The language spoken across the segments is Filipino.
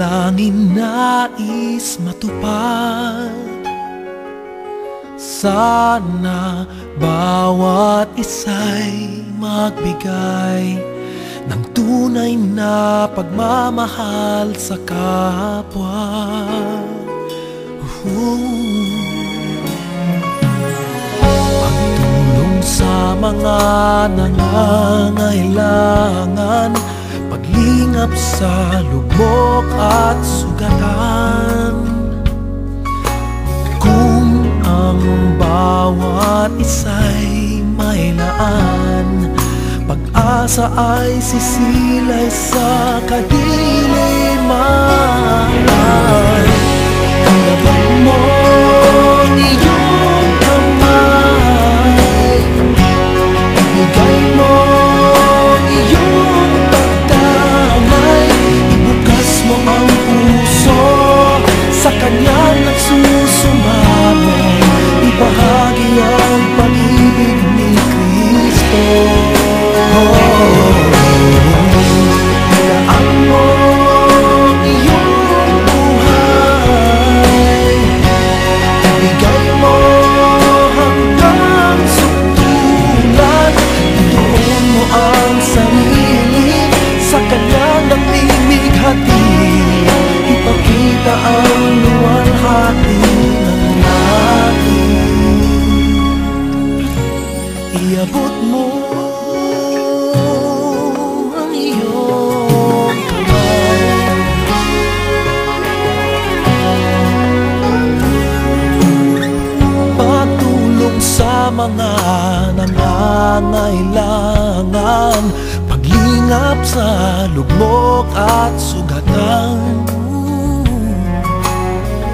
dalangin nais matupad. Sana bawat isa'y magbigay ng tunay na pagmamahal sa kapwa. Pagtulong sa mga nangangailangan, paglingap sa lubok at sugatan. Kung ang bawat isa'y may laan, pag-asa ay sisilay sa kadiliman. Ilabang mo ang iyong kamay, ibigay mo ang iyong pagdamay, ibukas mo ang puso sa kanyang nagsusumamo, ibahagi ang pag-ibig ni Kristo. Ilaan mo ang iyong buhay, ibigay mo hanggang suntulan, ituon mo ang sarili sa kanyang nagmimighati, ipakita ang luwalhati ng langit. Iabot mo ang iyong kamay, patulong sa mga nangangailangan, paglingap sa lugmok at sugatan.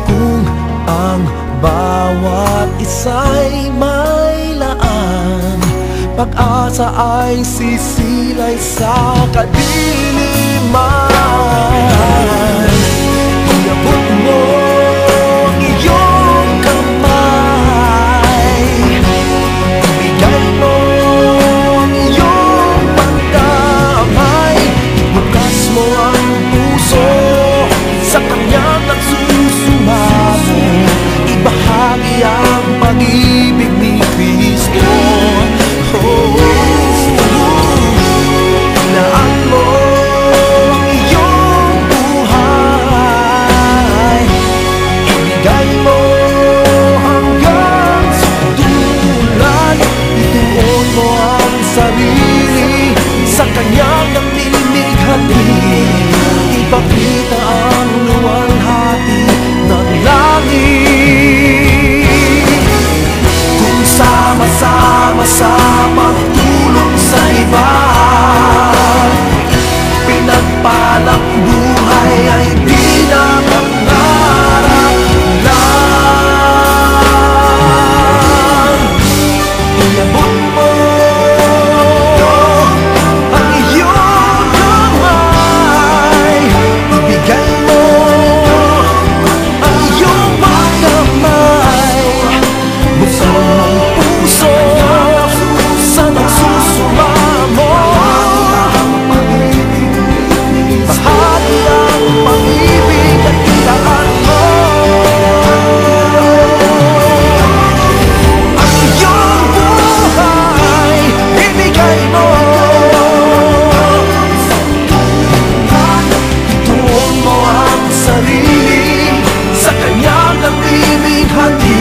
Kung ang bawat isa'y may laan, pag-asa ay sisilay sa kadiliman. Iabot mo ang iyong kamay, ibigay mo ang iyong pagdamay, ibukas mo ang puso sa kanyang nagsusumamo, ibahagi ang pag-ibig ni Kristo. Ilaan mo ang iyong buhay, ibigay mo hanggang suntulan, ituon mo ang sarili sa kanyang nagmimighati, ipakita ang luwalhati ng langit. Kung sama-sama sa pagtulong sa iba, pinagpalang buhay ay pinapangarap lang. Iabot mo ang iyong kamay, ibigay mo ang iyong pagdamay, buksan ang puso sa nagsusumamo, bahagi ang pag-ibig at ilaan mo ang iyong buhay, ibigay mo, ituon mo ang sarili sa kanyang nagmimighati,